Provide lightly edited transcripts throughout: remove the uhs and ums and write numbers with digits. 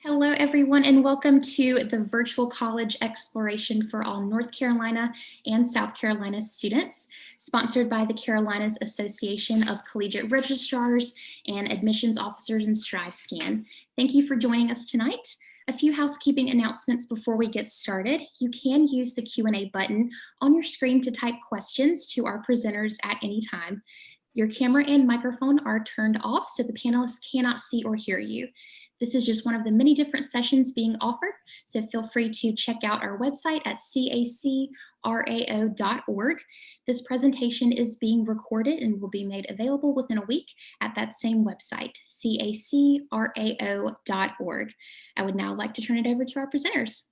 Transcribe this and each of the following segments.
Hello, everyone, and welcome to the Virtual College Exploration for all North Carolina and South Carolina students, sponsored by the Carolinas Association of Collegiate Registrars and Admissions Officers and StriveScan. Thank you for joining us tonight. A few housekeeping announcements before we get started. You can use the Q&A button on your screen to type questions to our presenters at any time. Your camera and microphone are turned off so the panelists cannot see or hear you. This is just one of the many different sessions being offered, so feel free to check out our website at CACRAO.org. This presentation is being recorded and will be made available within a week at that same website, CACRAO.org. I would now like to turn it over to our presenters.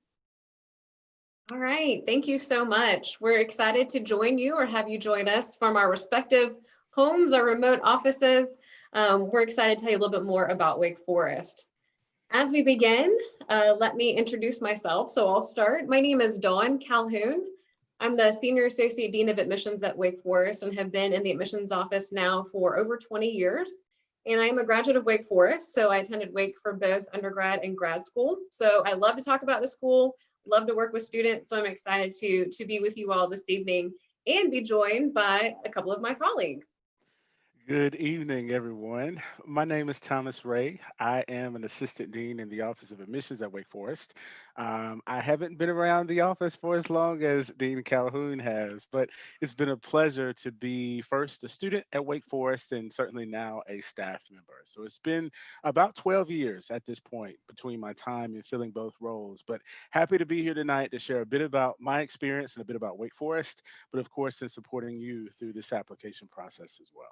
All right, thank you so much. We're excited to join you or have you join us from our respective homes or remote offices. We're excited to tell you a little bit more about Wake Forest. As we begin, let me introduce myself. So I'll start. My name is Dawn Calhoun. I'm the Senior Associate Dean of Admissions at Wake Forest and have been in the admissions office now for over 20 years. And I am a graduate of Wake Forest, so I attended Wake for both undergrad and grad school. So I love to talk about the school, love to work with students, so I'm excited to be with you all this evening and be joined by a couple of my colleagues. Good evening, everyone. My name is Thomas Ray. I am an assistant dean in the Office of Admissions at Wake Forest. I haven't been around the office for as long as Dean Calhoun has, but it's been a pleasure to be first a student at Wake Forest and certainly now a staff member. So it's been about 12 years at this point between my time in filling both roles, but happy to be here tonight to share a bit about my experience and a bit about Wake Forest, but of course in supporting you through this application process as well.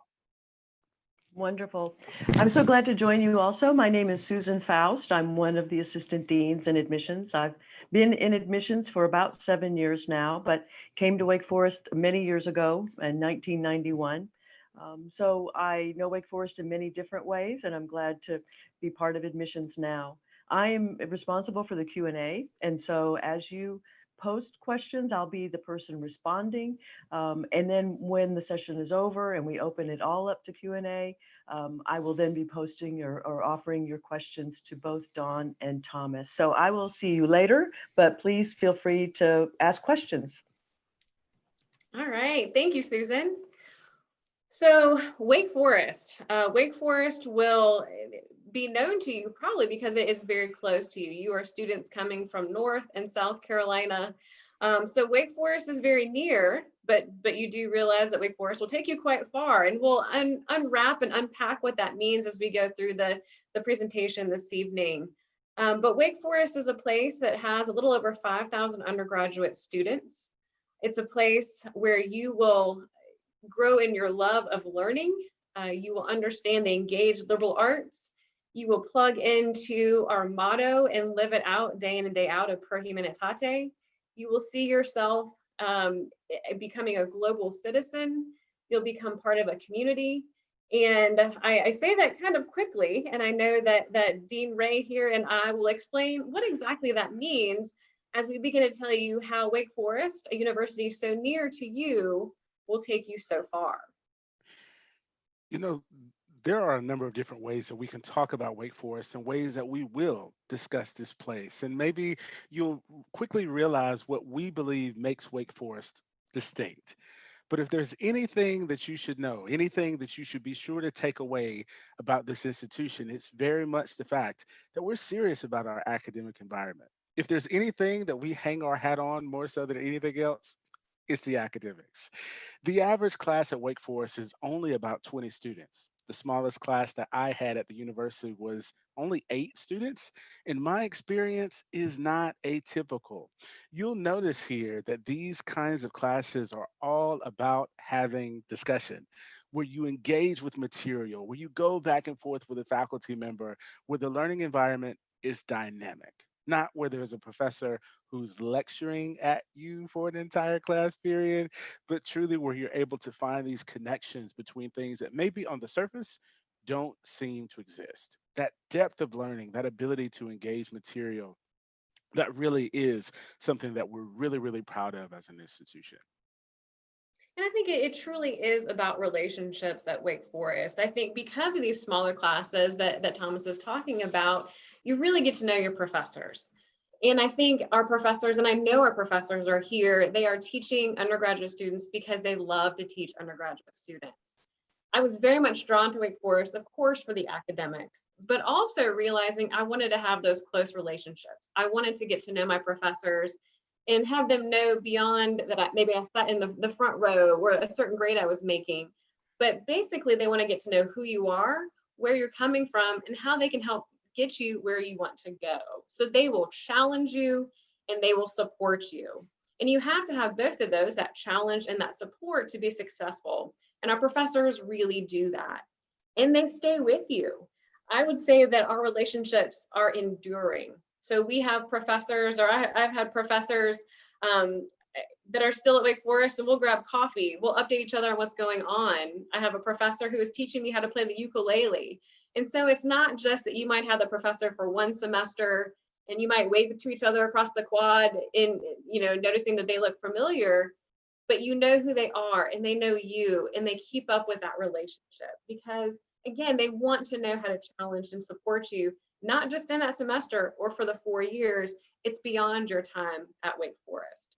Wonderful. I'm so glad to join you also. My name is Susan Faust. I'm one of the assistant deans in admissions. I've been in admissions for about 7 years now, but came to Wake Forest many years ago in 1991. So I know Wake Forest in many different ways, and I'm glad to be part of admissions now. I am responsible for the Q&A, and so as you post questions, I'll be the person responding. And then when the session is over and we open it all up to Q&A, I will then be posting or offering your questions to both Dawn and Thomas. So I will see you later, but please feel free to ask questions. All right, thank you, Susan. So Wake Forest will be known to you probably because it is very close to you. You are students coming from North and South Carolina. So Wake Forest is very near, but you do realize that Wake Forest will take you quite far, and we'll unwrap and unpack what that means as we go through the presentation this evening. But Wake Forest is a place that has a little over 5,000 undergraduate students. It's a place where you will grow in your love of learning. You will understand the engaged liberal arts. You will plug into our motto and live it out day in and day out of Per Humanitate. You will see yourself becoming a global citizen. You'll become part of a community. And I say that kind of quickly, and I know that Dean Ray here and I will explain what exactly that means as we begin to tell you how Wake Forest, a university so near to you, will take you so far. You know, there are a number of different ways that we can talk about Wake Forest and ways that we will discuss this place. And maybe you'll quickly realize what we believe makes Wake Forest distinct. But if there's anything that you should know, anything that you should be sure to take away about this institution, it's very much the fact that we're serious about our academic environment. If there's anything that we hang our hat on more so than anything else, it's the academics. The average class at Wake Forest is only about 20 students. The smallest class that I had at the university was only 8 students, and my experience is not atypical. You'll notice here that these kinds of classes are all about having discussion, where you engage with material, where you go back and forth with a faculty member, where the learning environment is dynamic, not where there's a professor who's lecturing at you for an entire class period, but truly where you're able to find these connections between things that maybe on the surface don't seem to exist. That depth of learning, that ability to engage material, that really is something that we're really, really proud of as an institution. And I think it truly is about relationships at Wake Forest. I think because of these smaller classes that Thomas is talking about, you really get to know your professors. And I think our professors, and I know our professors are here, they are teaching undergraduate students because they love to teach undergraduate students. I was very much drawn to Wake Forest, of course, for the academics, but also realizing I wanted to have those close relationships. I wanted to get to know my professors and have them know beyond that maybe I sat in the front row or a certain grade I was making. But basically, they want to get to know who you are, where you're coming from, and how they can help get you where you want to go. So they will challenge you and they will support you. And you have to have both of those, that challenge and that support, to be successful. And our professors really do that. And they stay with you. I would say that our relationships are enduring. So we have professors, or I've had professors that are still at Wake Forest, and we'll grab coffee. We'll update each other on what's going on. I have a professor who is teaching me how to play the ukulele. And so it's not just that you might have the professor for one semester and you might wave to each other across the quad in, noticing that they look familiar, but you know who they are and they know you, and they keep up with that relationship because, again, they want to know how to challenge and support you, not just in that semester or for the 4 years. It's beyond your time at Wake Forest.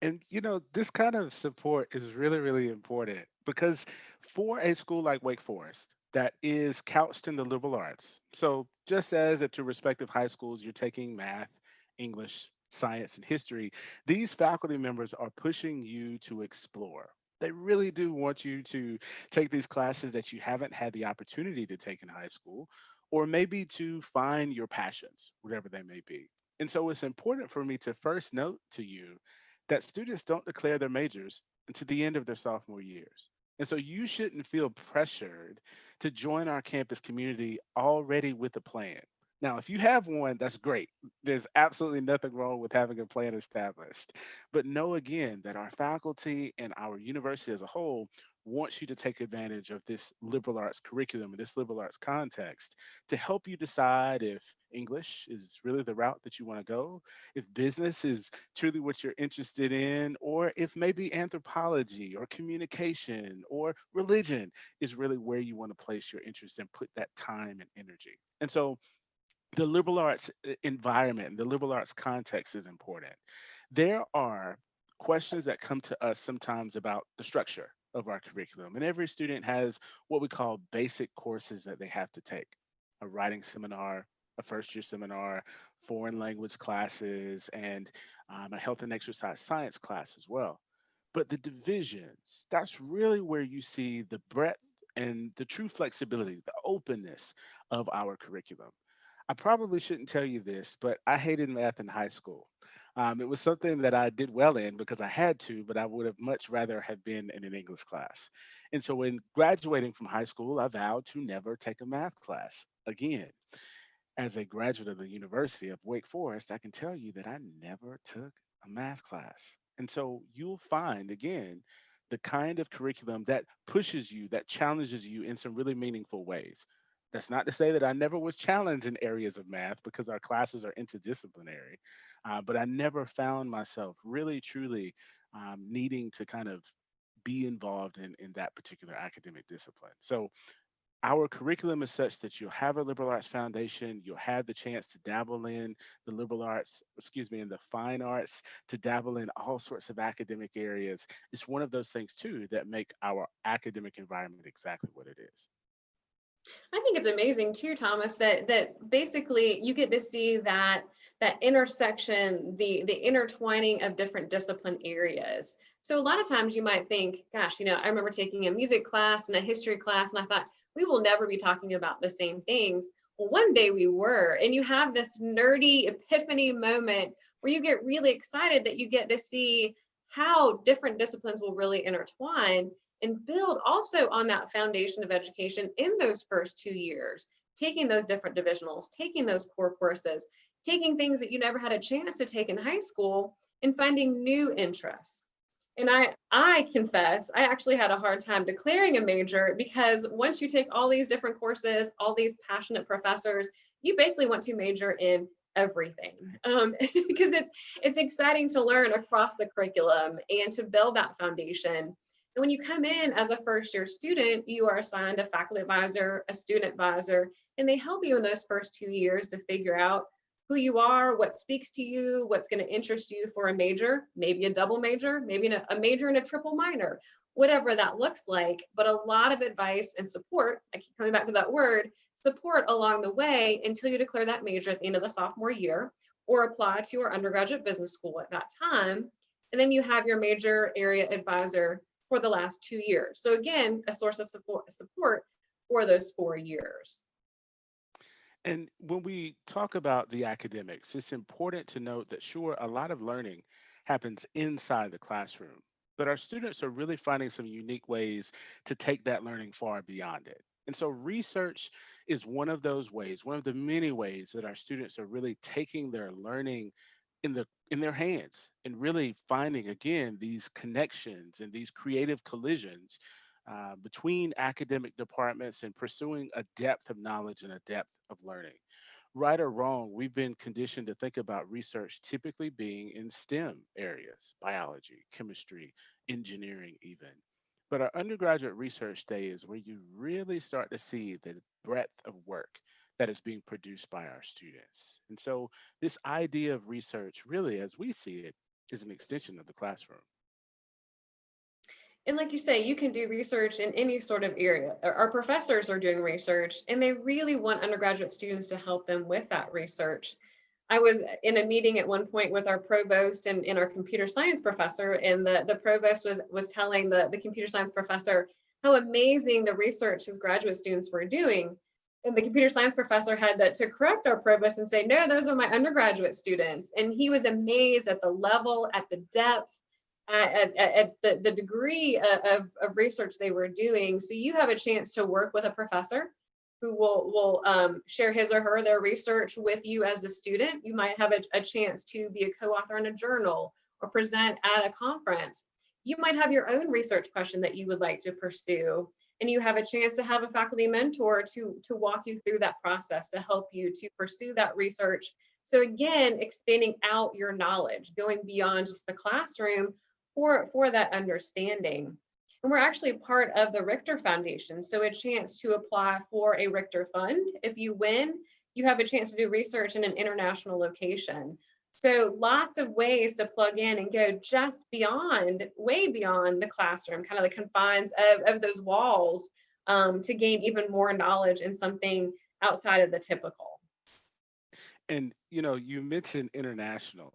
And this kind of support is really, really important because for a school like Wake Forest that is couched in the liberal arts, so just as at your respective high schools, you're taking math, English, science, and history, these faculty members are pushing you to explore. They really do want you to take these classes that you haven't had the opportunity to take in high school, or maybe to find your passions, whatever they may be. And so it's important for me to first note to you that students don't declare their majors until the end of their sophomore years. And so you shouldn't feel pressured to join our campus community already with a plan. Now, if you have one, that's great. There's absolutely nothing wrong with having a plan established. But know again that our faculty and our university as a whole wants you to take advantage of this liberal arts curriculum and this liberal arts context to help you decide if English is really the route that you want to go, if business is truly what you're interested in, or if maybe anthropology or communication or religion is really where you want to place your interest and put that time and energy. And so the liberal arts environment and the liberal arts context is important. There are questions that come to us sometimes about the structure of our curriculum, and every student has what we call basic courses that they have to take: a writing seminar, a first year seminar, foreign language classes, and a health and exercise science class as well. But the divisions, that's really where you see the breadth and the true flexibility, the openness of our curriculum. I probably shouldn't tell you this, but I hated math in high school. It was something that I did well in because I had to, but I would have much rather have been in an English class. And so when graduating from high school, I vowed to never take a math class again. As a graduate of the University of Wake Forest, I can tell you that I never took a math class. And so you'll find, again, the kind of curriculum that pushes you, that challenges you in some really meaningful ways. That's not to say that I never was challenged in areas of math because our classes are interdisciplinary, but I never found myself really, truly needing to kind of be involved in that particular academic discipline. So our curriculum is such that you'll have a liberal arts foundation, you'll have the chance to dabble in the liberal arts, excuse me, in the fine arts, to dabble in all sorts of academic areas. It's one of those things too that make our academic environment exactly what it is. I think it's amazing too, Thomas, that basically you get to see that intersection, the intertwining of different discipline areas. So a lot of times you might think, gosh, I remember taking a music class and a history class, and I thought we will never be talking about the same things. Well, one day we were, and you have this nerdy epiphany moment where you get really excited that you get to see how different disciplines will really intertwine and build also on that foundation of education in those first 2 years, taking those different divisionals, taking those core courses, taking things that you never had a chance to take in high school, and finding new interests. And I confess, I actually had a hard time declaring a major because once you take all these different courses, all these passionate professors, you basically want to major in everything, because it's exciting to learn across the curriculum and to build that foundation. And when you come in as a first year student, you are assigned a faculty advisor, a student advisor, and they help you in those first 2 years to figure out who you are, what speaks to you, what's going to interest you for a major, maybe a double major, maybe a major and a triple minor, whatever that looks like. But a lot of advice and support, I keep coming back to that word, support along the way until you declare that major at the end of the sophomore year or apply to our undergraduate business school at that time. And then you have your major area advisor for the last 2 years. So again, a source of support for those 4 years. And when we talk about the academics, it's important to note that, sure, a lot of learning happens inside the classroom, but our students are really finding some unique ways to take that learning far beyond it. And so research is one of those ways, one of the many ways that our students are really taking their learning in their hands and really finding, again, these connections and these creative collisions between academic departments and pursuing a depth of knowledge and a depth of learning. Right or wrong, we've been conditioned to think about research typically being in STEM areas, biology, chemistry, engineering, even. But our undergraduate research day is where you really start to see the breadth of work that is being produced by our students. And so this idea of research, really, as we see it, is an extension of the classroom. And like you say, you can do research in any sort of area. Our professors are doing research, and they really want undergraduate students to help them with that research. I was in a meeting at one point with our provost and our computer science professor, and the provost was telling the computer science professor how amazing the research his graduate students were doing. And the computer science professor had to correct our provost and say, no, those are my undergraduate students. And he was amazed at the level, at the depth, at the degree of research they were doing. So you have a chance to work with a professor who will share his or her their research with you as a student. You might have a chance to be a co-author in a journal or present at a conference. You might have your own research question that you would like to pursue, and you have a chance to have a faculty mentor to walk you through that process, to help you to pursue that research. So again, expanding out your knowledge, going beyond just the classroom for that understanding. And we're actually part of the Richter Foundation, so a chance to apply for a Richter fund. If you win, you have a chance to do research in an international location. So lots of ways to plug in and go just beyond, way beyond the classroom, kind of the confines of those walls, to gain even more knowledge in something outside of the typical. And you mentioned international,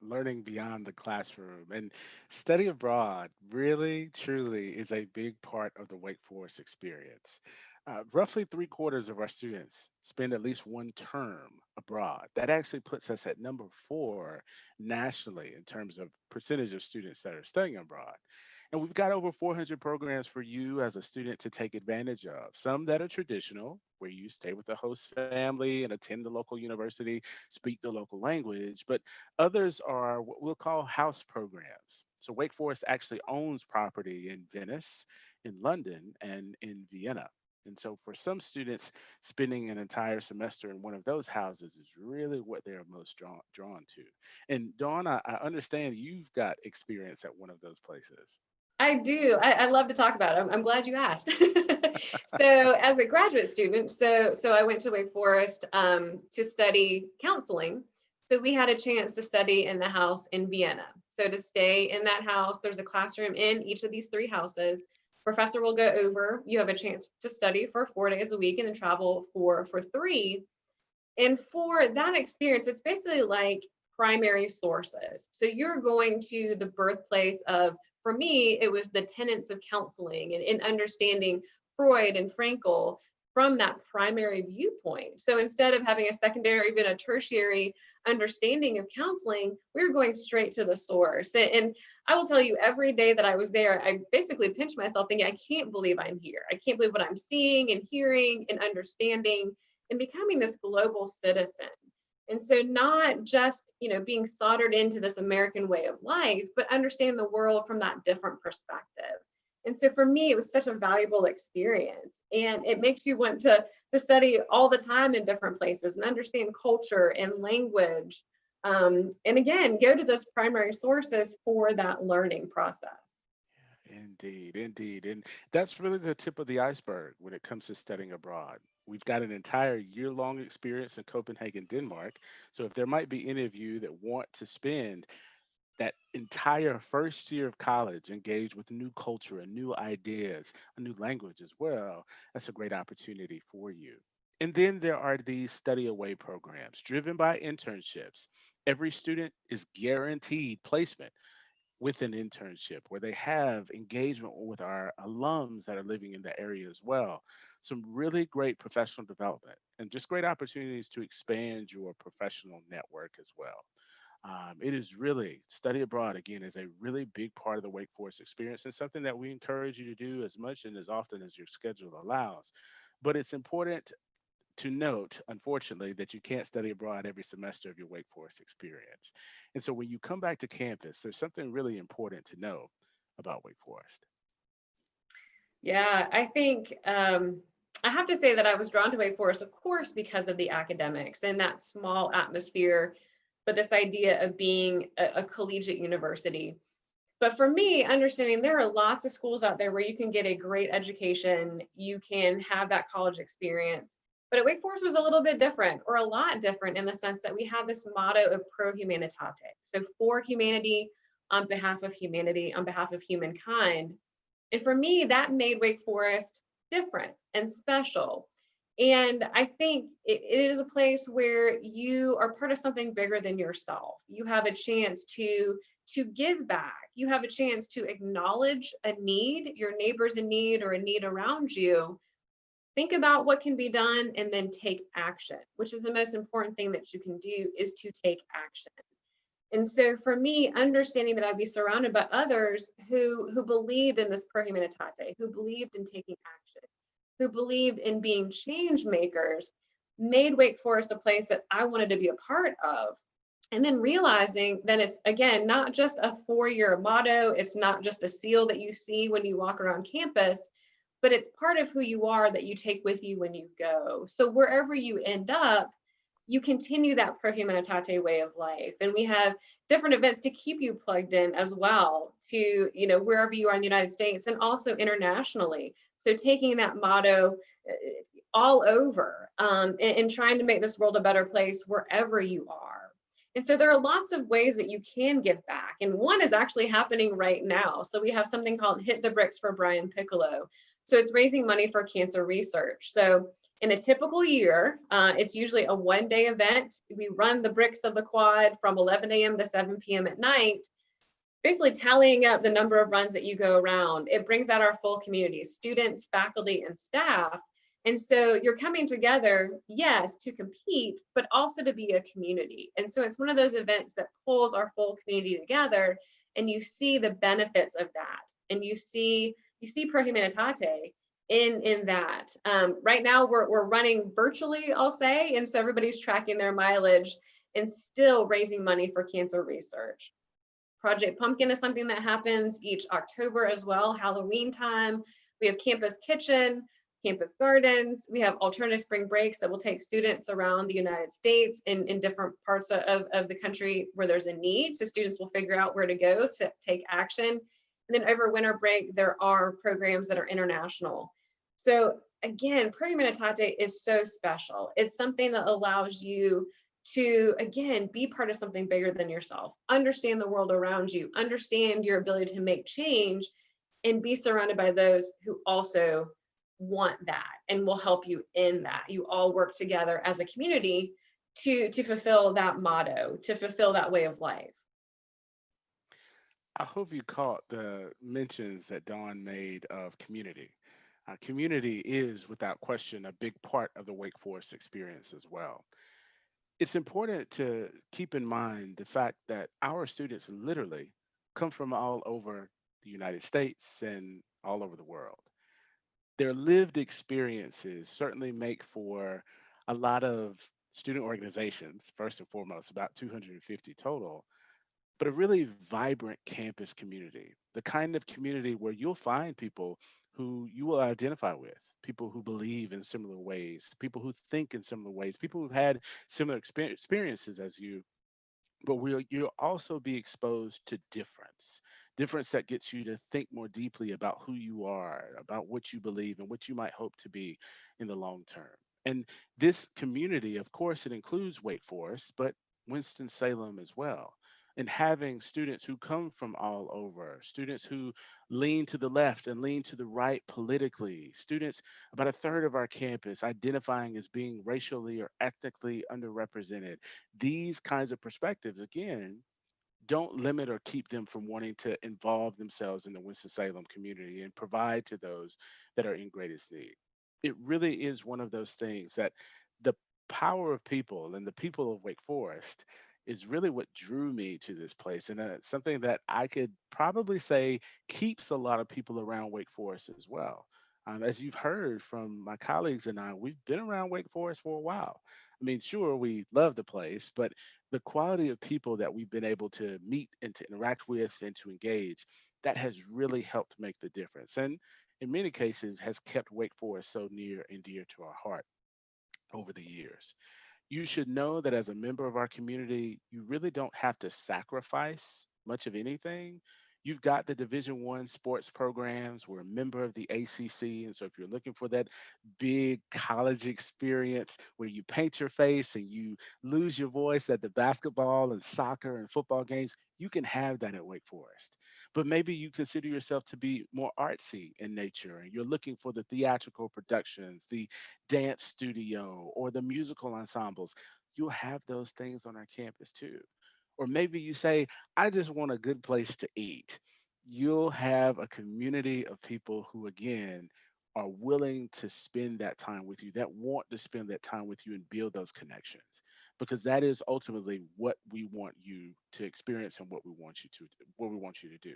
learning beyond the classroom, and study abroad really, truly is a big part of the Wake Forest experience. Roughly 3/4 of our students spend at least one term abroad. That actually puts us at number 4 nationally in terms of percentage of students that are studying abroad. And we've got over 400 programs for you as a student to take advantage of. Some that are traditional, where you stay with the host family and attend the local university, speak the local language, but others are what we'll call house programs. So Wake Forest actually owns property in Venice, in London, and in Vienna. And so for some students, spending an entire semester in one of those houses is really what they're most drawn to. And Dawn, I understand you've got experience at one of those places. I do. I love to talk about it. I'm glad you asked. So as a graduate student, so I went to Wake Forest to study counseling. So we had a chance to study in the house in Vienna. So to stay in that house, there's a classroom in each of these 3 houses. Professor will go over. You have a chance to study for 4 days a week and then travel for 3. And for that experience, it's basically like primary sources. So you're going to the birthplace of, for me, it was the tenets of counseling and understanding Freud and Frankl from that primary viewpoint. So instead of having a secondary or even a tertiary understanding of counseling, we were going straight to the source. And I will tell you, every day that I was there, I basically pinched myself thinking, I can't believe I'm here. I can't believe what I'm seeing and hearing and understanding and becoming this global citizen. And so not just, being soldered into this American way of life, but understand the world from that different perspective. And so for me, it was such a valuable experience. And it makes you want to study all the time in different places and understand culture and language. And again, go to those primary sources for that learning process. Indeed, indeed. And that's really the tip of the iceberg when it comes to studying abroad. We've got an entire year-long experience in Copenhagen, Denmark. So if there might be any of you that want to spend that entire first year of college engaged with new culture and new ideas, a new language as well, that's a great opportunity for you. And then there are these study away programs driven by internships. Every student is guaranteed placement with an internship where they have engagement with our alums that are living in the area as well. Some really great professional development and just great opportunities to expand your professional network as well. It is really study abroad again is a really big part of the Wake Forest experience and something that we encourage you to do as much and as often as your schedule allows. But it's important to note, unfortunately, that you can't study abroad every semester of your Wake Forest experience. And so when you come back to campus, there's something really important to know about Wake Forest. Yeah, I think I have to say that I was drawn to Wake Forest, of course, because of the academics and that small atmosphere, but this idea of being a collegiate university. But for me, understanding there are lots of schools out there where you can get a great education, you can have that college experience. But at Wake Forest was a little bit different, or a lot different, in the sense that we have this motto of pro humanitate. So for humanity, on behalf of humankind. And for me, that made Wake Forest different and special. And I think it is a place where you are part of something bigger than yourself. You have a chance to give back. You have a chance to acknowledge a need, your neighbor's in need or a need around you. Think about what can be done and then take action, which is the most important thing that you can do, is to take action. And so for me, understanding that I'd be surrounded by others who believed in this pro humanitate, who believed in taking action, who believed in being change makers, made Wake Forest a place that I wanted to be a part of. And then realizing that it's, again, not just a 4-year motto, it's not just a seal that you see when you walk around campus, but it's part of who you are that you take with you when you go. So wherever you end up, you continue that pro humanitate way of life. And we have different events to keep you plugged in as well to, wherever you are in the United States and also internationally. So taking that motto all over, and trying to make this world a better place wherever you are. And so there are lots of ways that you can give back. And one is actually happening right now. So we have something called Hit the Bricks for Brian Piccolo. So it's raising money for cancer research. So in a typical year, it's usually a one-day event. We run the bricks of the quad from 11 a.m. to 7 p.m. at night, basically tallying up the number of runs that you go around. It brings out our full community, students, faculty, and staff. And so you're coming together, yes, to compete, but also to be a community. And so it's one of those events that pulls our full community together, and you see the benefits of that. And you see pro humanitate in that. Right now we're running virtually, I'll say, and so everybody's tracking their mileage and still raising money for cancer research. Project Pumpkin is something that happens each October as well, Halloween time. We have Campus Kitchen, Campus Gardens. We have alternative spring breaks that will take students around the United States in different parts of the country where there's a need. So students will figure out where to go to take action. And then over winter break, there are programs that are international. So again, pro humanitate is so special. It's something that allows you to, again, be part of something bigger than yourself, understand the world around you, understand your ability to make change, and be surrounded by those who also want that and will help you in that. You all work together as a community to fulfill that motto, to fulfill that way of life. I hope you caught the mentions that Dawn made of community. Community is, without question, a big part of the Wake Forest experience as well. It's important to keep in mind the fact that our students literally come from all over the United States and all over the world. Their lived experiences certainly make for a lot of student organizations, first and foremost, about 250 total, but a really vibrant campus community, the kind of community where you'll find people who you will identify with, people who believe in similar ways, people who think in similar ways, people who've had similar experiences as you, but you'll also be exposed to difference that gets you to think more deeply about who you are, about what you believe and what you might hope to be in the long term. And this community, of course, it includes Wake Forest, but Winston-Salem as well. And having students who come from all over, students who lean to the left and lean to the right politically, students, about a third of our campus identifying as being racially or ethnically underrepresented. These kinds of perspectives, again, don't limit or keep them from wanting to involve themselves in the Winston-Salem community and provide to those that are in greatest need. It really is one of those things that the power of people and the people of Wake Forest is really what drew me to this place. And it's something that I could probably say keeps a lot of people around Wake Forest as well. As you've heard from my colleagues and I, we've been around Wake Forest for a while. I mean, sure, we love the place, but the quality of people that we've been able to meet and to interact with and to engage, that has really helped make the difference. And in many cases has kept Wake Forest so near and dear to our heart over the years. You should know that as a member of our community, you really don't have to sacrifice much of anything. You've got the Division I sports programs. We're a member of the ACC. And so if you're looking for that big college experience where you paint your face and you lose your voice at the basketball and soccer and football games, you can have that at Wake Forest. But maybe you consider yourself to be more artsy in nature and you're looking for the theatrical productions, the dance studio, or the musical ensembles. You'll have those things on our campus too. Or maybe you say, I just want a good place to eat. You'll have a community of people who, again, are willing to spend that time with you, that want to spend that time with you and build those connections. Because that is ultimately what we want you to experience and what we want you to do.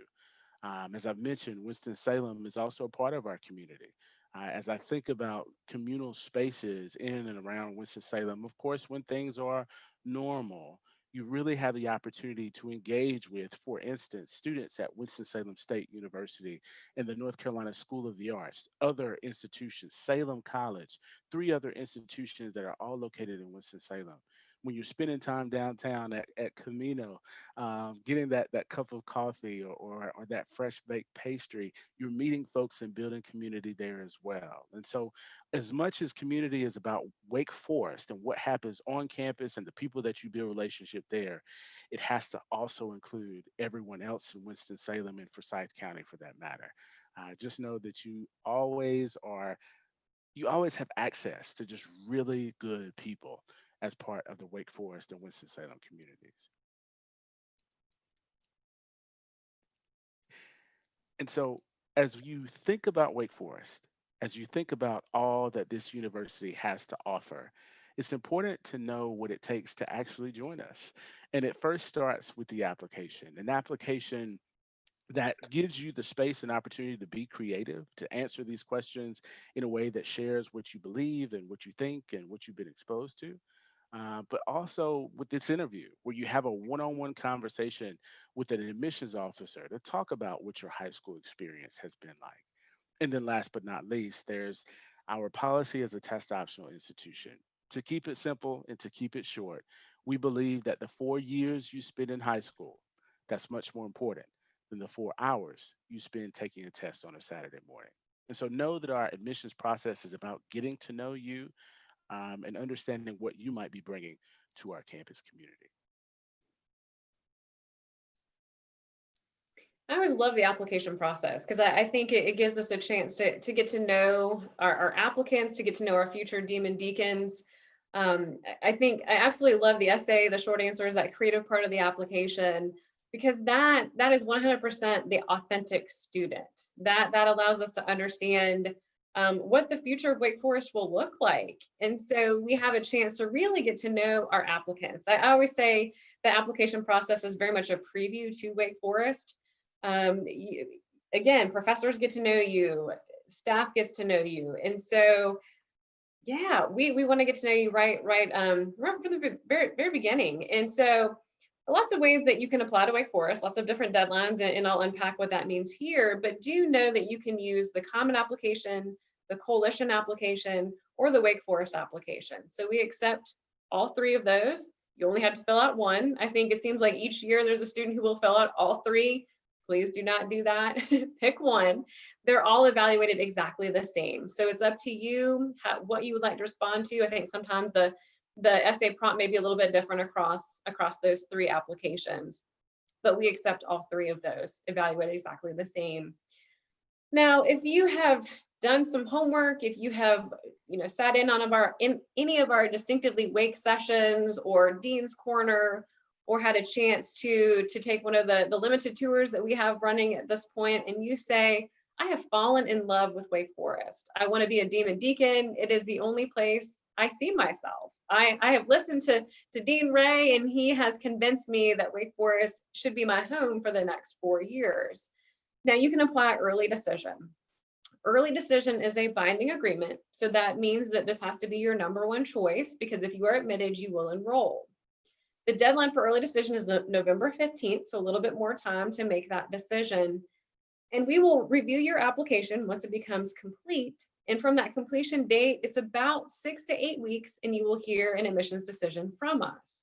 As I've mentioned, Winston-Salem is also a part of our community. As I think about communal spaces in and around Winston-Salem, of course, when things are normal, you really have the opportunity to engage with, for instance, students at Winston-Salem State University and the North Carolina School of the Arts, other institutions, Salem College, three other institutions that are all located in Winston-Salem. When you're spending time downtown at Camino, getting that cup of coffee or that fresh baked pastry, you're meeting folks and building community there as well. And so, as much as community is about Wake Forest and what happens on campus and the people that you build relationship there, it has to also include everyone else in Winston-Salem and Forsyth County for that matter. Just know that you always have access to just really good people as part of the Wake Forest and Winston-Salem communities. And so, as you think about Wake Forest, as you think about all that this university has to offer, it's important to know what it takes to actually join us. And it first starts with the application, an application that gives you the space and opportunity to be creative, to answer these questions in a way that shares what you believe and what you think and what you've been exposed to. But also with this interview, where you have a one-on-one conversation with an admissions officer to talk about what your high school experience has been like. And then last but not least, there's our policy as a test optional institution. To keep it simple and to keep it short, we believe that the 4 years you spend in high school, that's much more important than the 4 hours you spend taking a test on a Saturday morning. And so know that our admissions process is about getting to know you and understanding what you might be bringing to our campus community. I always love the application process because I think it gives us a chance to get to know our applicants, to get to know our future demon deacons. I think I absolutely love the essay, the short answers, that creative part of the application, because that is 100% the authentic student. That allows us to understand what the future of Wake Forest will look like. And so we have a chance to really get to know our applicants. I always say the application process is very much a preview to Wake Forest. Again, professors get to know you, staff gets to know you. And so, yeah, we want to get to know you right from the very beginning. And so Lots of ways that you can apply to Wake Forest, lots of different deadlines, and I'll unpack what that means here, but do know that you can use the common application, the coalition application, or the Wake Forest application. So we accept all three of those. You only have to fill out one. I think it seems like each year there's a student who will fill out all three. Please do not do that. Pick one. They're all evaluated exactly the same. So it's up to you what you would like to respond to. I think sometimes the essay prompt may be a little bit different across those three applications, but we accept all three of those, evaluated exactly the same. Now, if you have done some homework, if you have sat in on any of our distinctively Wake sessions or Dean's Corner, or had a chance to take one of the limited tours that we have running at this point, and you say, I have fallen in love with Wake Forest. I want to be a dean and deacon. It is the only place I see myself. I have listened to Dean Ray, and he has convinced me that Wake Forest should be my home for the next 4 years. Now you can apply early decision. Early decision is a binding agreement. So that means that this has to be your number one choice, because if you are admitted, you will enroll. The deadline for early decision is November 15th, so a little bit more time to make that decision. And we will review your application once it becomes complete. And from that completion date, it's about 6 to 8 weeks, and you will hear an admissions decision from us.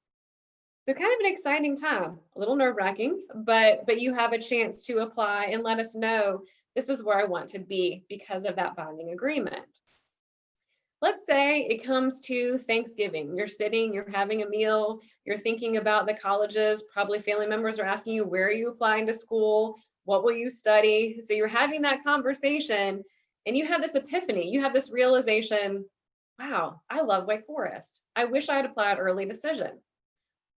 So kind of an exciting time, a little nerve-wracking, but you have a chance to apply and let us know, this is where I want to be because of that binding agreement. Let's say it comes to Thanksgiving. You're sitting, you're having a meal, you're thinking about the colleges, probably family members are asking you, where are you applying to school? What will you study? So you're having that conversation and you have this epiphany, you have this realization, wow, I love Wake Forest. I wish I had applied early decision.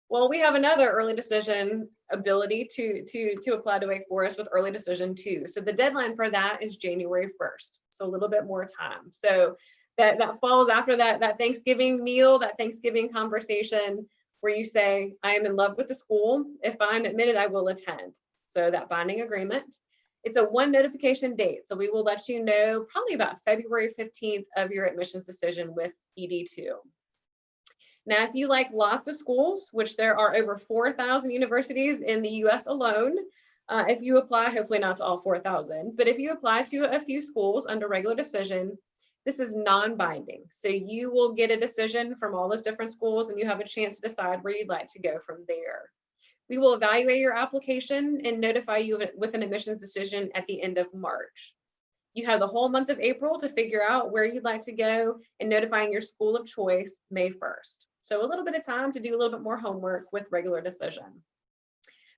Well, we have another early decision ability to apply to Wake Forest with early decision too. So the deadline for that is January 1st. So a little bit more time. So that falls after that Thanksgiving meal, that Thanksgiving conversation where you say, I am in love with the school. If I'm admitted, I will attend. So that binding agreement. It's a one notification date. So we will let you know probably about February 15th of your admissions decision with ED2. Now, if you like lots of schools, which there are over 4,000 universities in the US alone, if you apply, hopefully not to all 4,000, but if you apply to a few schools under regular decision, this is non-binding. So you will get a decision from all those different schools and you have a chance to decide where you'd like to go from there. We will evaluate your application and notify you with an admissions decision at the end of March. You have the whole month of April to figure out where you'd like to go and notifying your school of choice May 1st. So a little bit of time to do a little bit more homework with regular decision.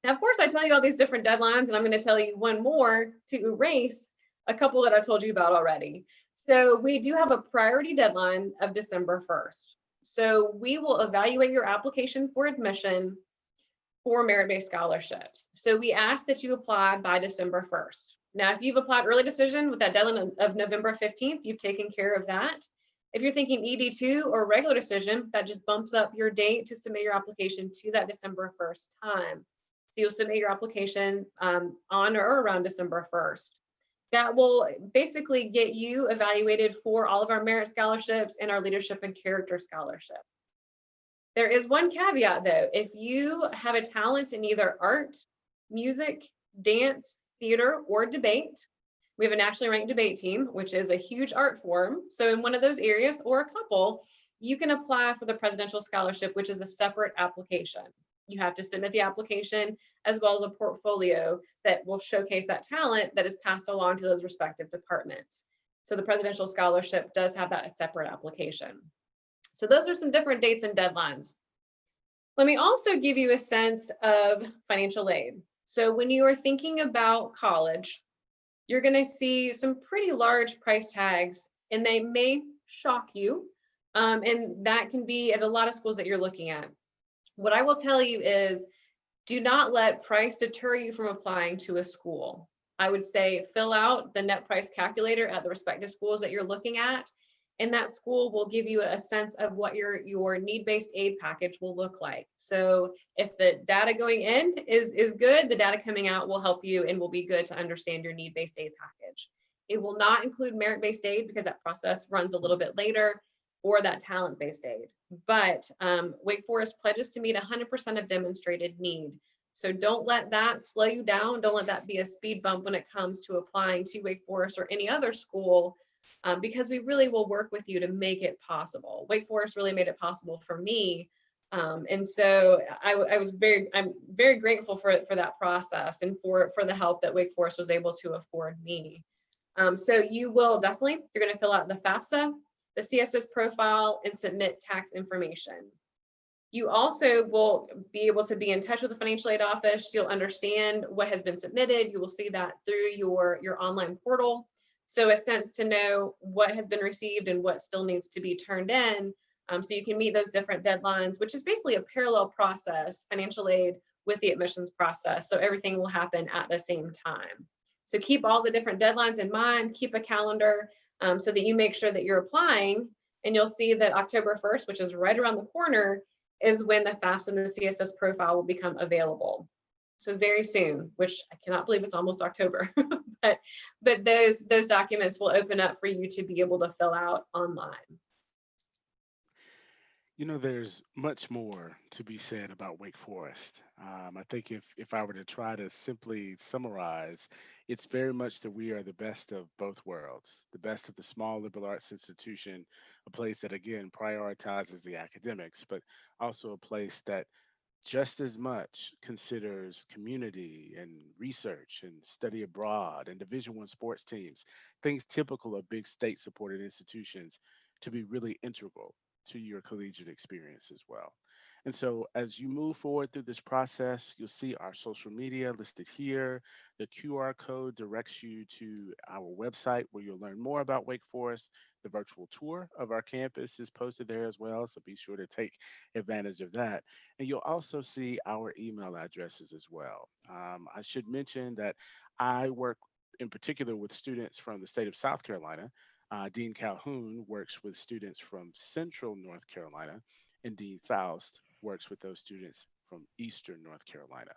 Now, of course, I tell you all these different deadlines, and I'm going to tell you one more to erase a couple that I've told you about already. So we do have a priority deadline of December 1st. So we will evaluate your application for admission for merit-based scholarships. So we ask that you apply by December 1st. Now, if you've applied early decision with that deadline of November 15th, you've taken care of that. If you're thinking ED2 or regular decision, that just bumps up your date to submit your application to that December 1st time. So you'll submit your application on or around December 1st. That will basically get you evaluated for all of our merit scholarships and our leadership and character scholarship. There is one caveat though. If you have a talent in either art, music, dance, theater, or debate, we have a nationally ranked debate team, which is a huge art form. So in one of those areas or a couple, you can apply for the presidential scholarship, which is a separate application. You have to submit the application as well as a portfolio that will showcase that talent that is passed along to those respective departments. So the presidential scholarship does have that separate application. So those are some different dates and deadlines. Let me also give you a sense of financial aid. So when you are thinking about college, you're going to see some pretty large price tags, and they may shock you. And that can be at a lot of schools that you're looking at. What I will tell you is, do not let price deter you from applying to a school. I would say fill out the net price calculator at the respective schools that you're looking at, and that school will give you a sense of what your need-based aid package will look like. So if the data going in is good, the data coming out will help you and will be good to understand your need-based aid package. It will not include merit-based aid because that process runs a little bit later. or that talent-based aid. But Wake Forest pledges to meet 100% of demonstrated need. So don't let that slow you down. Don't let that be a speed bump when it comes to applying to Wake Forest or any other school, because we really will work with you to make it possible. Wake Forest really made it possible for me. And so I'm very grateful for that process and for the help that Wake Forest was able to afford me. So you will definitely, you're going to fill out the FAFSA, the CSS profile, and submit tax information. You also will be able to be in touch with the financial aid office. You'll understand what has been submitted. You will see that through your online portal. So a sense to know what has been received and what still needs to be turned in. So you can meet those different deadlines, which is basically a parallel process, financial aid with the admissions process. So everything will happen at the same time. So keep all the different deadlines in mind, keep a calendar so that you make sure that you're applying, and you'll see that October 1st, which is right around the corner, is when the FAFSA and the CSS profile will become available. So very soon, which I cannot believe it's almost October, but those documents will open up for you to be able to fill out online. You know, there's much more to be said about Wake Forest. I think if I were to try to simply summarize, it's very much that we are the best of both worlds, the best of the small liberal arts institution, a place that, again, prioritizes the academics, but also a place that just as much considers community and research and study abroad and Division I sports teams, things typical of big state-supported institutions, to be really integral to your collegiate experience as well. And so as you move forward through this process, you'll see our social media listed here. The QR code directs you to our website where you'll learn more about Wake Forest. The virtual tour of our campus is posted there as well, so be sure to take advantage of that. And you'll also see our email addresses as well. I should mention that I work in particular with students from the state of South Carolina. Dean Calhoun works with students from Central North Carolina, and Dean Faust works with those students from Eastern North Carolina.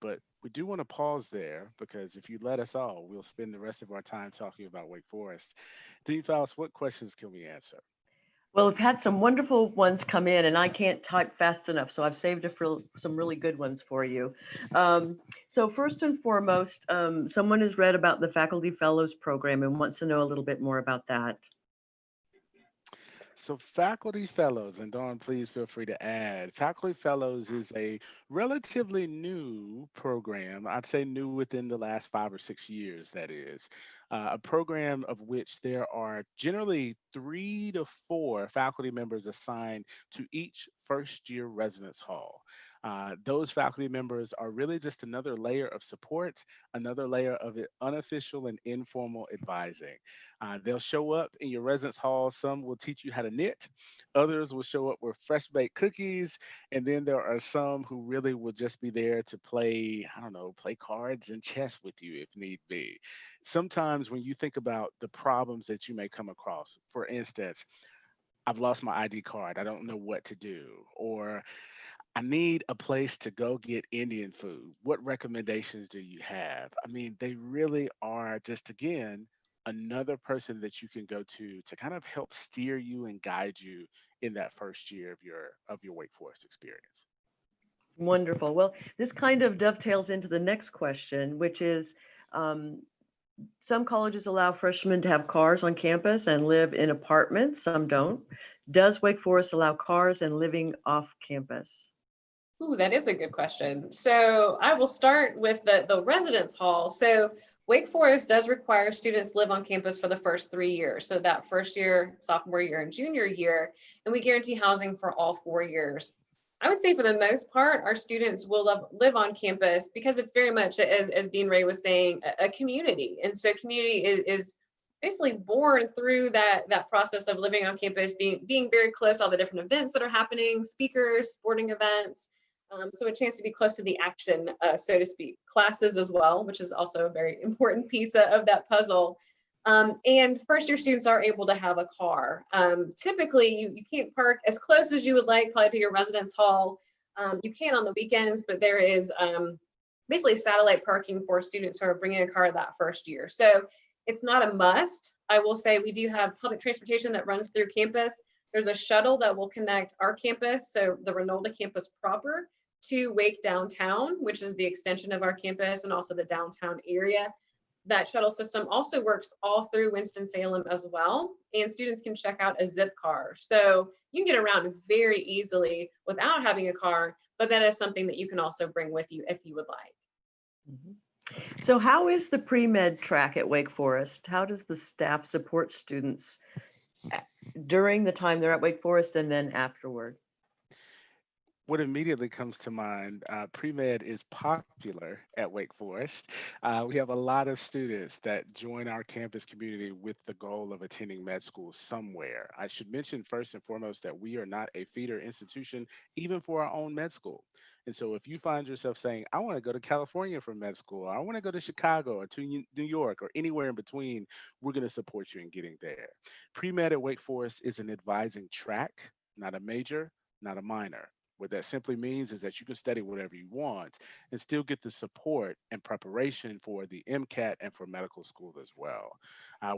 But we do want to pause there because if you let us all, we'll spend the rest of our time talking about Wake Forest. Dean Faust, what questions can we answer? Well, we've had some wonderful ones come in, and I can't type fast enough, so I've saved some really good ones for you. So first and foremost, someone has read about the Faculty Fellows Program and wants to know a little bit more about that. So Faculty Fellows, and Dawn, please feel free to add. Faculty Fellows is a relatively new program. I'd say new within the last 5 or 6 years, that is. A program of which there are generally 3 to 4 faculty members assigned to each first-year residence hall. Those faculty members are really just another layer of support, another layer of unofficial and informal advising. They'll show up in your residence hall. Some will teach you how to knit. Others will show up with fresh baked cookies. And then there are some who really will just be there to play, I don't know, play cards and chess with you if need be. Sometimes when you think about the problems that you may come across, for instance, I've lost my ID card. I don't know what to do. Or I need a place to go get Indian food. What recommendations do you have? I mean, they really are just, again, another person that you can go to kind of help steer you and guide you in that first year of your Wake Forest experience. Wonderful. Well, this kind of dovetails into the next question, which is, some colleges allow freshmen to have cars on campus and live in apartments. Some don't. Does Wake Forest allow cars and living off campus? Ooh, that is a good question. So I will start with the residence hall. So Wake Forest does require students live on campus for the first 3 years. So that first year, sophomore year, and junior year, and we guarantee housing for all 4 years. I would say for the most part, our students will live on campus because it's very much, as Dean Ray was saying, a community. And so community is basically born through that process of living on campus, being very close to all the different events that are happening, speakers, sporting events. So a chance to be close to the action, so to speak, classes as well, which is also a very important piece of that puzzle. And first year students are able to have a car. Typically, you can't park as close as you would like, probably to your residence hall. You can on the weekends, but there is basically satellite parking for students who are bringing a car that first year. So It's not a must. I will say we do have public transportation that runs through campus. There's a shuttle that will connect our campus, so the Renolda campus proper, to Wake downtown, which is the extension of our campus and also the downtown area. That shuttle system also works all through Winston-Salem as well, and students can check out a zip car. So you can get around very easily without having a car, but that is something that you can also bring with you if you would like. Mhm. So how is the pre-med track at Wake Forest? How does the staff support students during the time they're at Wake Forest and then afterward? What immediately comes to mind, pre-med is popular at Wake Forest. We have a lot of students that join our campus community with the goal of attending med school somewhere. I should mention first and foremost that we are not a feeder institution, even for our own med school. And so if you find yourself saying, I want to go to California for med school, or I want to go to Chicago or to New York or anywhere in between, we're going to support you in getting there. Pre-med at Wake Forest is an advising track, not a major, not a minor. What that simply means is that you can study whatever you want and still get the support and preparation for the MCAT and for medical school as well.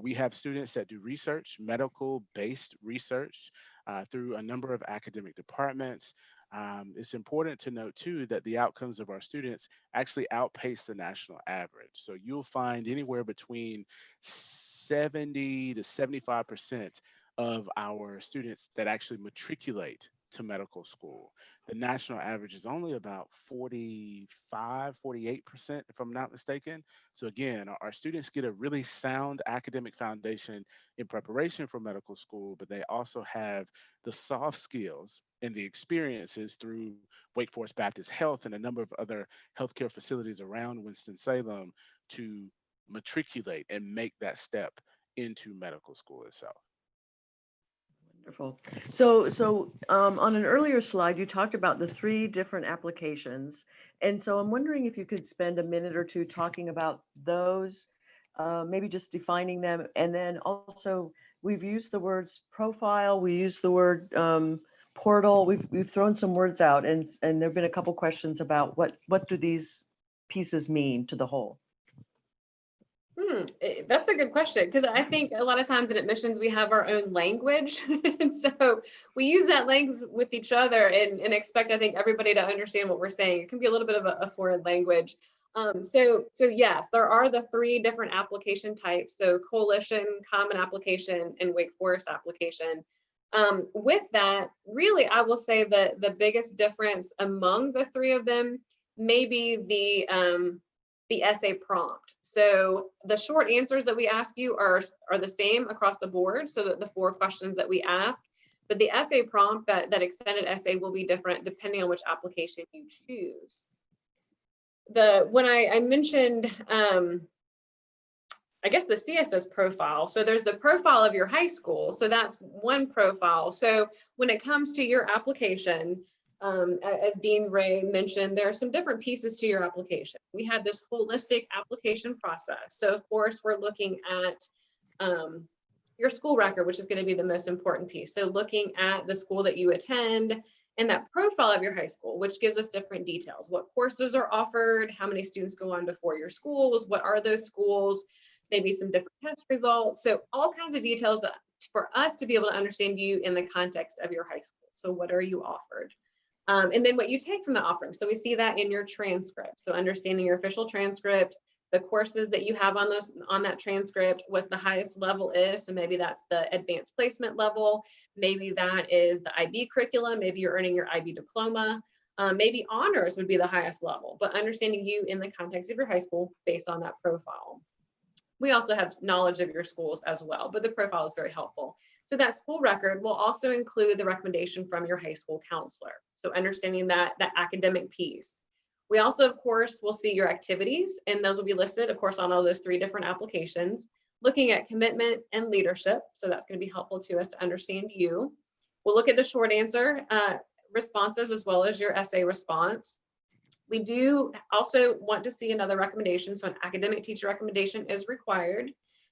We have students that do research, medical-based research through a number of academic departments. It's important to note too that the outcomes of our students actually outpace the national average. So you'll find anywhere between 70 to 75% of our students that actually matriculate to medical school. The national average is only about 45, 48%, if I'm not mistaken. So again, our students get a really sound academic foundation in preparation for medical school, but they also have the soft skills and the experiences through Wake Forest Baptist Health and a number of other healthcare facilities around Winston-Salem to matriculate and make that step into medical school itself. Wonderful. So on an earlier slide, you talked about the 3 different applications. And so I'm wondering if you could spend a minute or two talking about those, maybe just defining them. And then also, we've used the words profile, we use the word portal, we've thrown some words out, and there've been a couple questions about what do these pieces mean to the whole? That's a good question, because I think a lot of times in admissions we have our own language, and so we use that language with each other and expect, I think, everybody to understand what we're saying. It can be a little bit of a foreign language. So yes, there are the 3 different application types. So coalition, common application, and Wake Forest application. With that, really, I will say that the biggest difference among the 3 of them may be the essay prompt. So the short answers that we ask you are the same across the board, so that the 4 questions that we ask, but the essay prompt, that extended essay, will be different depending on which application you choose. When I mentioned, I guess, the CSS profile. So there's the profile of your high school. So that's one profile. So when it comes to your application, as Dean Ray mentioned, there are some different pieces to your application. We had this holistic application process. So of course, we're looking at your school record, which is going to be the most important piece. So looking at the school that you attend and that profile of your high school, which gives us different details. What courses are offered, how many students go on to 4-year schools, what are those schools, maybe some different test results. So all kinds of details for us to be able to understand you in the context of your high school. So what are you offered? And then what you take from the offering. So we see that in your transcript. So understanding your official transcript, the courses that you have on that transcript, what the highest level is. So maybe that's the advanced placement level. Maybe that is the IB curriculum. Maybe you're earning your IB diploma. Maybe honors would be the highest level, but understanding you in the context of your high school based on that profile. We also have knowledge of your schools as well, but the profile is very helpful. So that school record will also include the recommendation from your high school counselor. So understanding that academic piece. We also, of course, will see your activities, and those will be listed, of course, on all those 3 different applications, looking at commitment and leadership. So that's going to be helpful to us to understand you. We'll look at the short answer responses as well as your essay response. We do also want to see another recommendation. So an academic teacher recommendation is required.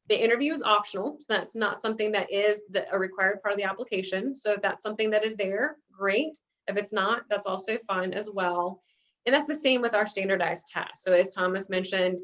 The interview is optional, so that's not something that is a required part of the application. So if that's something that is there, great. If it's not, that's also fine as well. And that's the same with our standardized tests. So as Thomas mentioned,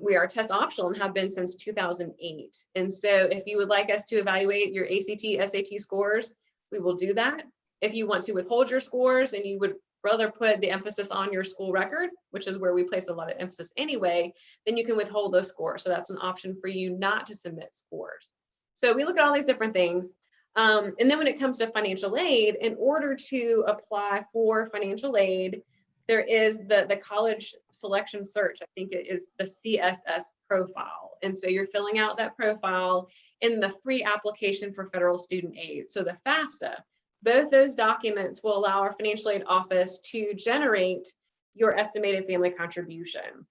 We are test optional and have been since 2008. And so if you would like us to evaluate your ACT, SAT scores, we will do that. If you want to withhold your scores and you would rather put the emphasis on your school record, which is where we place a lot of emphasis anyway, then you can withhold those scores. So that's an option for you not to submit scores. So we look at all these different things. And then when it comes to financial aid, in order to apply for financial aid, there is the college selection search. I think it is the CSS profile. And so you're filling out that profile in the free application for federal student aid. So the FAFSA, both those documents will allow our financial aid office to generate your estimated family contribution.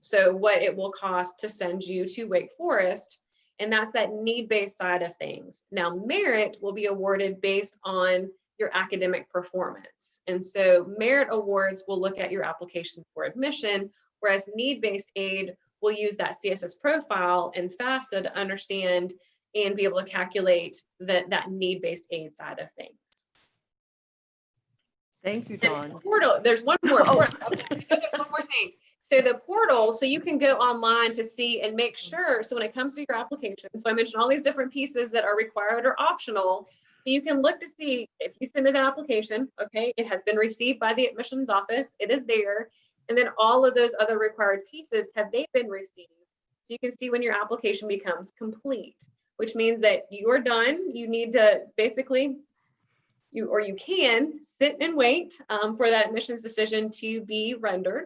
So what it will cost to send you to Wake Forest, and that's that need-based side of things. Now, merit will be awarded based on your academic performance. And so merit awards will look at your application for admission, whereas need-based aid will use that CSS profile and FAFSA to understand and be able to calculate that need-based aid side of things. Thank you, Dawn. Portal, there's one more. Portal. There's one more thing. So the portal, so you can go online to see and make sure. So when it comes to your application, so I mentioned all these different pieces that are required or optional. So you can look to see if you submit an application, okay, it has been received by the admissions office, it is there. And then all of those other required pieces, have they been received? So you can see when your application becomes complete, which means that you're done. You need to basically, you can sit and wait for that admissions decision to be rendered.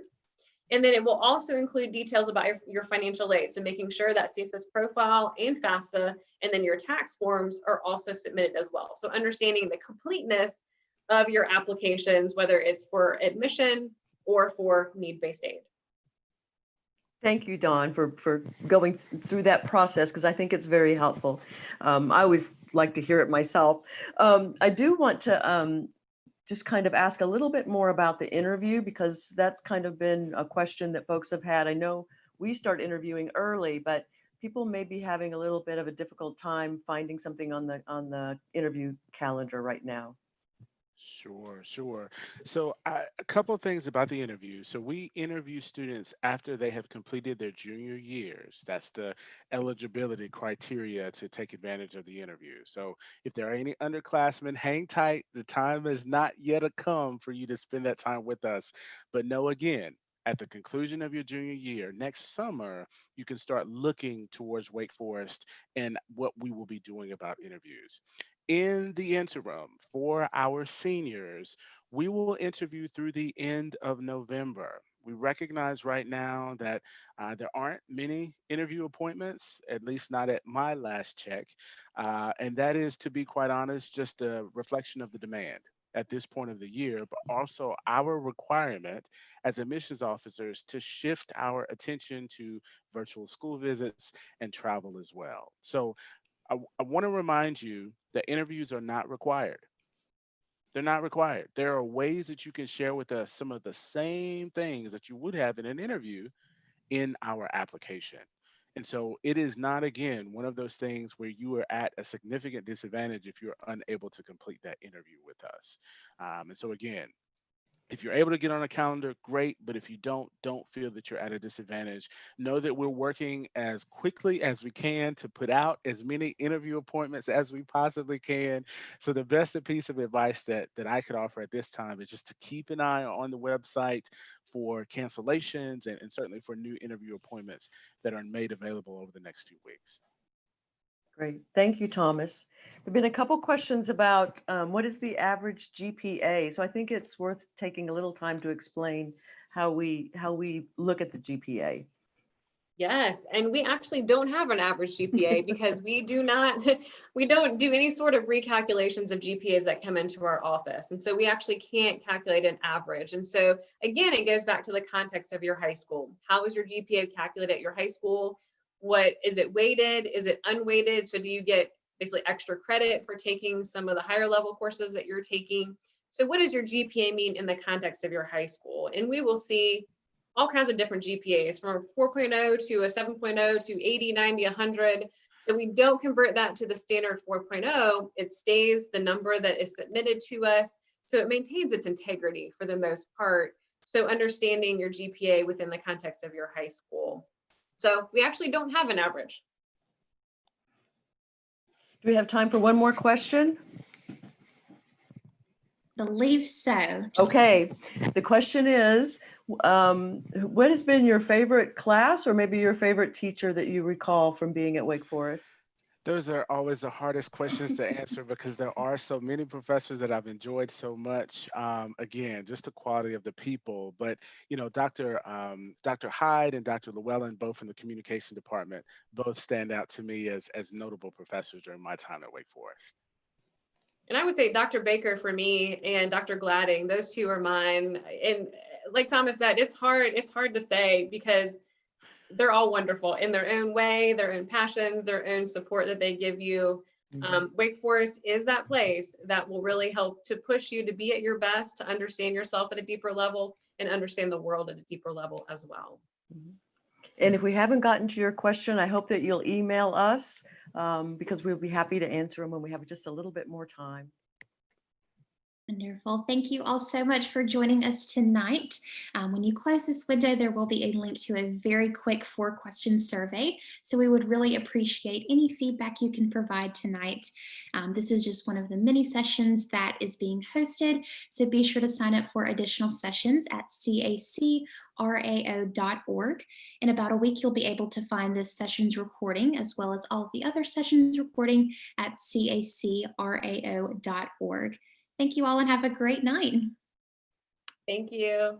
And then it will also include details about your financial aid. So making sure that CSS profile and FAFSA and then your tax forms are also submitted as well. So understanding the completeness of your applications, whether it's for admission or for need-based aid. Thank you, Dawn, for going through that process, because I think it's very helpful. I always like to hear it myself. I do want to just kind of ask a little bit more about the interview, because that's kind of been a question that folks have had. I know we start interviewing early, but people may be having a little bit of a difficult time finding something on the interview calendar right now. Sure. So a couple of things about the interview. So we interview students after they have completed their junior years. That's the eligibility criteria to take advantage of the interview. So if there are any underclassmen, hang tight. The time has not yet come for you to spend that time with us. But know again, at the conclusion of your junior year, next summer, you can start looking towards Wake Forest and what we will be doing about interviews. In the interim, for our seniors, we will interview through the end of November. We recognize right now that there aren't many interview appointments, at least not at my last check. And that is, to be quite honest, just a reflection of the demand at this point of the year, but also our requirement as admissions officers to shift our attention to virtual school visits and travel as well. So I want to remind you that interviews are not required. They're not required. There are ways that you can share with us some of the same things that you would have in an interview in our application. And so it is not, again, one of those things where you are at a significant disadvantage if you're unable to complete that interview with us. And so again, if you're able to get on a calendar, great. But if you don't feel that you're at a disadvantage. Know that we're working as quickly as we can to put out as many interview appointments as we possibly can. So the best piece of advice that I could offer at this time is just to keep an eye on the website for cancellations and certainly for new interview appointments that are made available over the next few weeks. Great. Thank you, Thomas. There have been a couple questions about what is the average GPA. So I think it's worth taking a little time to explain how we look at the GPA. Yes, and we actually don't have an average GPA because we don't do any sort of recalculations of GPAs that come into our office. And so we actually can't calculate an average. And so again, it goes back to the context of your high school. How is your GPA calculated at your high school? What is it weighted? Is it unweighted? So do you get basically extra credit for taking some of the higher level courses that you're taking? So what does your GPA mean in the context of your high school? And we will see all kinds of different GPAs from 4.0 to a 7.0 to 80, 90, 100. So we don't convert that to the standard 4.0. It stays the number that is submitted to us. So it maintains its integrity for the most part. So understanding your GPA within the context of your high school. So we actually don't have an average. Do we have time for one more question? Believe so. Okay, the question is, what has been your favorite class or maybe your favorite teacher that you recall from being at Wake Forest? Those are always the hardest questions to answer because there are so many professors that I've enjoyed so much. Again, just the quality of the people. But Dr. Hyde and Dr. Llewellyn, both in the communication department, both stand out to me as notable professors during my time at Wake Forest. And I would say Dr. Baker for me and Dr. Gladding, those two are mine. And like Thomas said, it's hard to say because they're all wonderful in their own way, their own passions, their own support that they give you. Wake Forest is that place that will really help to push you to be at your best, to understand yourself at a deeper level and understand the world at a deeper level as well. And if we haven't gotten to your question, I hope that you'll email us because we'll be happy to answer them when we have just a little bit more time. Wonderful. Thank you all so much for joining us tonight. When you close this window, there will be a link to a very quick 4-question survey. So we would really appreciate any feedback you can provide tonight. This is just one of the many sessions that is being hosted. So be sure to sign up for additional sessions at CACRAO.org. In about a week, you'll be able to find this session's recording as well as all of the other sessions recording at CACRAO.org. Thank you all and have a great night. Thank you.